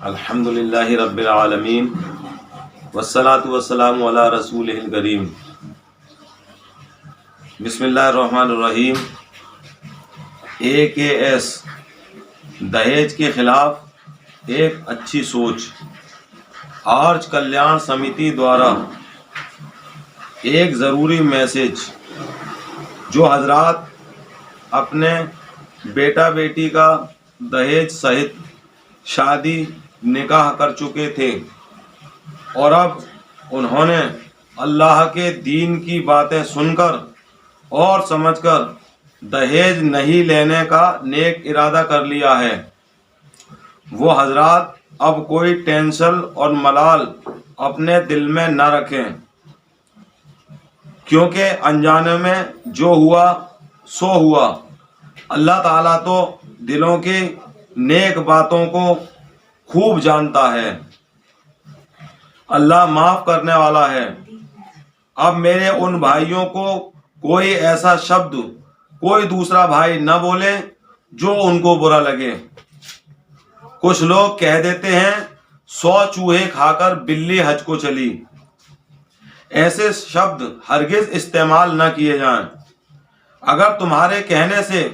الحمدللہ رب العالمین والصلاة والسلام علی رسولہ الکریم۔ بسم اللہ الرحمن الرحیم۔ AKS دہیج کے خلاف ایک اچھی سوچ آرج کلیان سمیتی دوارا ایک ضروری میسج جو حضرات اپنے بیٹا بیٹی کا دہیج سہت شادی نکاح کر چکے تھے اور اب انہوں نے اللہ کے دین کی باتیں سن کر اور سمجھ کر دہیج نہیں لینے کا نیک ارادہ کر لیا ہے، وہ حضرات اب کوئی ٹینشن اور ملال اپنے دل میں نہ رکھیں، کیونکہ انجانے میں جو ہوا سو ہوا۔ اللہ تعالیٰ تو دلوں کی نیک باتوں کو خوب جانتا ہے، اللہ معاف کرنے والا ہے۔ اب میرے ان بھائیوں کو کوئی ایسا شبد کوئی دوسرا بھائی نہ بولے جو ان کو برا لگے۔ کچھ لوگ کہہ دیتے ہیں 100 چوہے کھا کر بلی حج کو چلی، ایسے شبد ہرگز استعمال نہ کیے جائیں۔ اگر تمہارے کہنے سے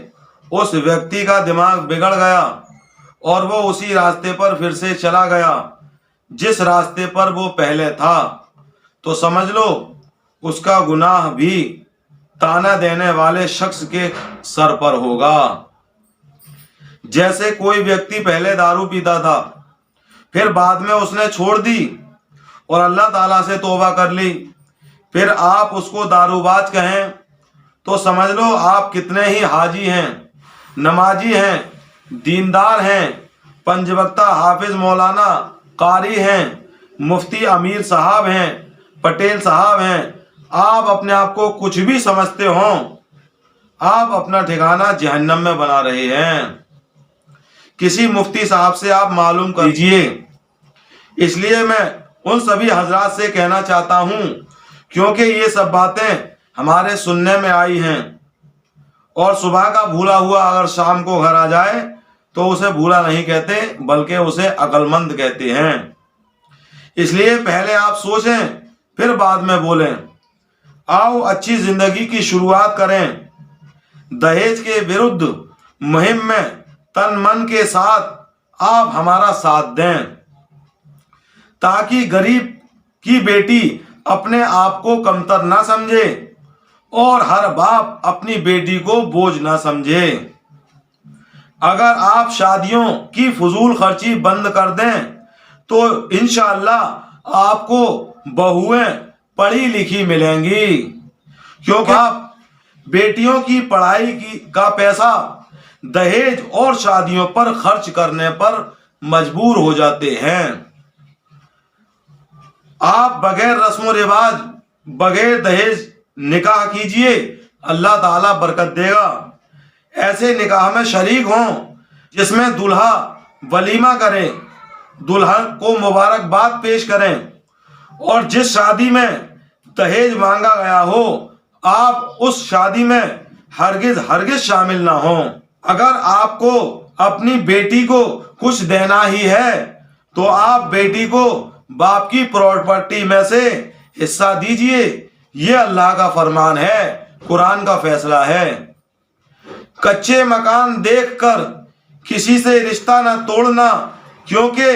اس ویکتی کا دماغ بگڑ گیا اور وہ اسی راستے پر پھر سے چلا گیا جس راستے پر وہ پہلے تھا، تو سمجھ لو اس کا گناہ بھی تانا دینے والے شخص کے سر پر ہوگا۔ جیسے کوئی ویکتی پہلے دارو پیتا تھا، پھر بعد میں اس نے چھوڑ دی اور اللہ تعالیٰ سے توبہ کر لی، پھر آپ اس کو دارو باز کہیں تو سمجھ لو آپ کتنے ہی حاجی ہیں، نمازی ہیں، دیندار ہیں، 5 وقتہ حافظ مولانا قاری ہیں، مفتی امیر صاحب ہیں، پٹیل صاحب ہیں، آپ اپنے آپ کو کچھ بھی سمجھتے ہوں، آپ اپنا ٹھکانہ جہنم میں بنا رہے ہیں۔ کسی مفتی صاحب سے آپ معلوم کر لیجئے۔ اس لیے میں ان سبھی حضرات سے کہنا چاہتا ہوں، کیونکہ یہ سب باتیں ہمارے سننے میں آئی ہیں، اور صبح کا بھولا ہوا اگر شام کو گھر آ جائے تو اسے بھولا نہیں کہتے بلکہ اسے عقل مند کہتے ہیں۔ اس لیے پہلے آپ سوچیں پھر بعد میں بولیں۔ آؤ اچھی زندگی کی شروعات کریں، دہیج کے ورد مہم میں تن من کے ساتھ آپ ہمارا ساتھ دیں، تاکہ غریب کی بیٹی اپنے آپ کو کمتر نہ سمجھے اور ہر باپ اپنی بیٹی کو بوجھ نہ سمجھے۔ اگر آپ شادیوں کی فضول خرچی بند کر دیں تو انشاءاللہ آپ کو بہویں پڑھی لکھی ملیں گی، کیونکہ آپ بیٹیوں کی پڑھائی کا پیسہ دہیج اور شادیوں پر خرچ کرنے پر مجبور ہو جاتے ہیں۔ آپ بغیر رسم و رواج بغیر دہیج نکاح کیجئے، اللہ تعالیٰ برکت دے گا۔ ایسے نکاح میں شریک ہوں جس میں دلہا ولیمہ کرے، دلہن کو مبارکباد پیش کریں، اور جس شادی میں دہیج مانگا گیا ہو آپ اس شادی میں ہرگز شامل نہ ہوں۔ اگر آپ کو اپنی بیٹی کو کچھ دینا ہی ہے تو آپ بیٹی کو باپ کی پراپرٹی میں سے حصہ دیجئے، یہ اللہ کا فرمان ہے، قرآن کا فیصلہ ہے۔ کچے مکان دیکھ کر کسی سے رشتہ نہ توڑنا، کیونکہ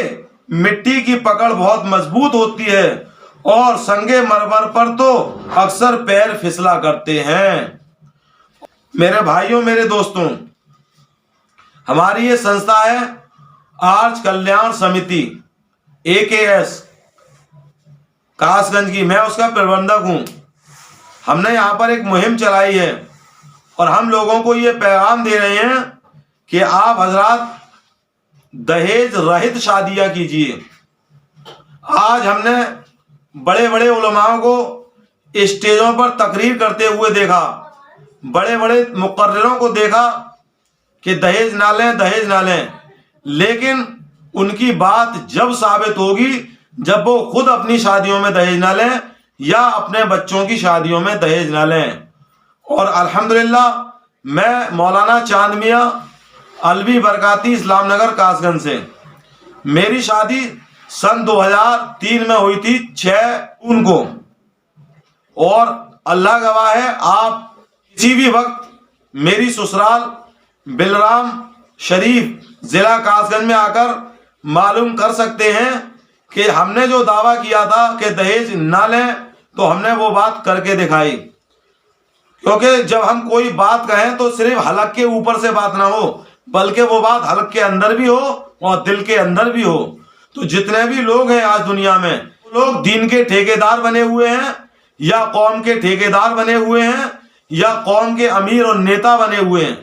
مٹی کی پکڑ بہت مضبوط ہوتی ہے اور سنگ مرمر پر تو اکثر پیر پھسلا کرتے ہیں۔ میرے بھائیوں، میرے دوستوں، ہماری یہ سنستھا ہے آرج کلیان سمیتی AKS کاس گنج کی، میں اس کا پربندھک ہوں۔ ہم نے یہاں پر ایک مہم چلائی ہے اور ہم لوگوں کو یہ پیغام دے رہے ہیں کہ آپ حضرات دہیج رہت شادیاں کیجیے۔ آج ہم نے بڑے بڑے علماء کو اسٹیجوں پر تقریر کرتے ہوئے دیکھا، بڑے بڑے مقرروں کو دیکھا کہ دہیج نہ لیں، دہیج نہ لیں، لیکن ان کی بات جب ثابت ہوگی جب وہ خود اپنی شادیوں میں دہیج نہ لیں یا اپنے بچوں کی شادیوں میں دہیج نہ لیں۔ اور الحمدللہ میں مولانا چاند میاں الوی برکاتی اسلام نگر کاس گنج سے میری شادی سن 2003 میں ہوئی تھی 6 جون کو، اور اللہ گواہ ہے آپ کسی بھی وقت میری سسرال بلرام شریف ضلع کاس گنج میں آ کر معلوم کر سکتے ہیں کہ ہم نے جو دعویٰ کیا تھا کہ دہیج نہ لیں تو ہم نے وہ بات کر کے دکھائی. کیونکہ جب ہم کوئی بات کہیں تو صرف حلق کے اوپر سے بات نہ ہو، بلکہ وہ بات حلق کے اندر بھی ہو اور دل کے اندر بھی ہو. تو جتنے بھی لوگ ہیں آج دنیا میں، وہ لوگ دین کے ٹھیکیدار بنے ہوئے ہیں یا قوم کے ٹھیکیدار بنے ہوئے ہیں یا قوم کے امیر اور نیتا بنے ہوئے ہیں،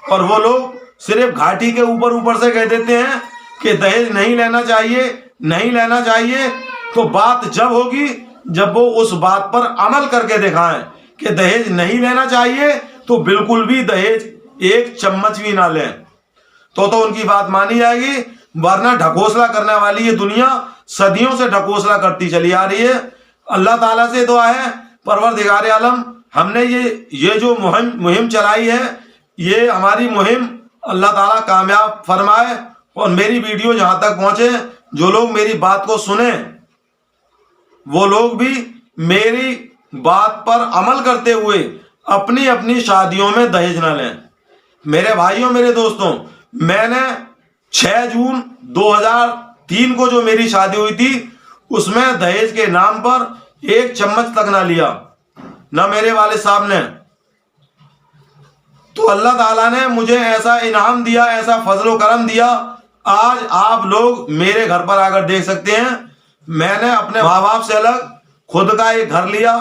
اور وہ لوگ صرف گھاٹی کے اوپر سے کہہ دیتے ہیں کہ دہیج نہیں لینا چاہیے، نہیں لینا چاہیے. تو بات جب ہوگی جب وہ اس بات پر عمل کر کے دکھائیں کہ دہیج نہیں لینا چاہیے، تو بالکل بھی دہیج ایک چمچ بھی نہ لیں تو ان کی بات مانی جائے گی. ورنہ ڈھکوسلا کرنے والی یہ دنیا صدیوں سے ڈھکوسلا کرتی چلی آ رہی ہے. اللہ تعالیٰ سے دعا ہے پروردگار عالم، ہم نے یہ جو مہم چلائی ہے، یہ ہماری مہم اللہ تعالیٰ کامیاب فرمائے، اور میری ویڈیو جہاں تک پہنچے، جو لوگ میری بات کو سنیں وہ لوگ بھی میری بات پر عمل کرتے ہوئے اپنی اپنی شادیوں میں دہیج نہ لیں. میرے بھائیوں، میرے دوستوں، میں نے 6 جون 2003 کو جو میری شادی ہوئی تھی، اس میں دہیج کے نام پر 1 چمچ تک نہ لیا، نہ میرے والد صاحب نے. تو اللہ تعالیٰ نے مجھے ایسا انعام دیا، ایسا فضل و کرم دیا. آج آپ لوگ میرے گھر پر آ کر دیکھ سکتے ہیں، میں نے اپنے ماں باپ سے الگ خود کا ایک گھر لیا،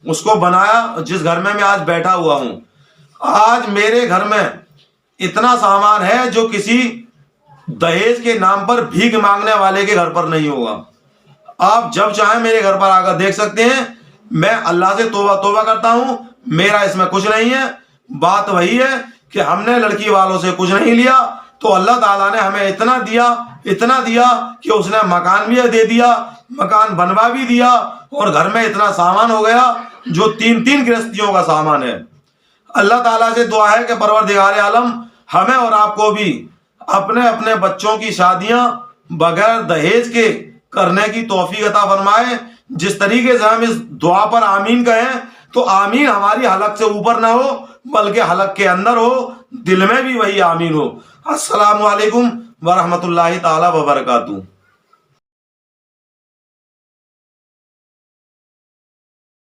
اس کو بنایا، جس گھر میں آج بیٹھا ہوا ہوں. آج میرے گھر میں اتنا سامان ہے جو کسی دہیج کے نام پر بھیک مانگنے والے کے گھر پر نہیں ہوگا. آپ جب چاہیں میرے گھر پر آ کر دیکھ سکتے ہیں. میں اللہ سے توبہ کرتا ہوں، میرا اس میں کچھ نہیں ہے. بات وہی ہے کہ ہم نے لڑکی والوں سے کچھ نہیں لیا، تو اللہ تعالیٰ نے ہمیں اتنا دیا کہ اس نے مکان بھی دے دیا، مکان بنوا بھی دیا، اور گھر میں اتنا سامان ہو گیا جو 3 گرہستیوں کا سامان ہے. اللہ تعالیٰ سے دعا ہے کہ پروردگار عالم ہمیں اور آپ کو بھی اپنے بچوں کی شادیاں بغیر دہیج کے کرنے کی توفیق عطا فرمائے. جس طریقے سے ہم اس دعا پر آمین کہیں، تو آمین ہماری حلق سے اوپر نہ ہو بلکہ حلق کے اندر ہو، دل میں بھی وہی آمین ہو. السلام علیکم ورحمۃ اللہ تعالی وبرکاتہ.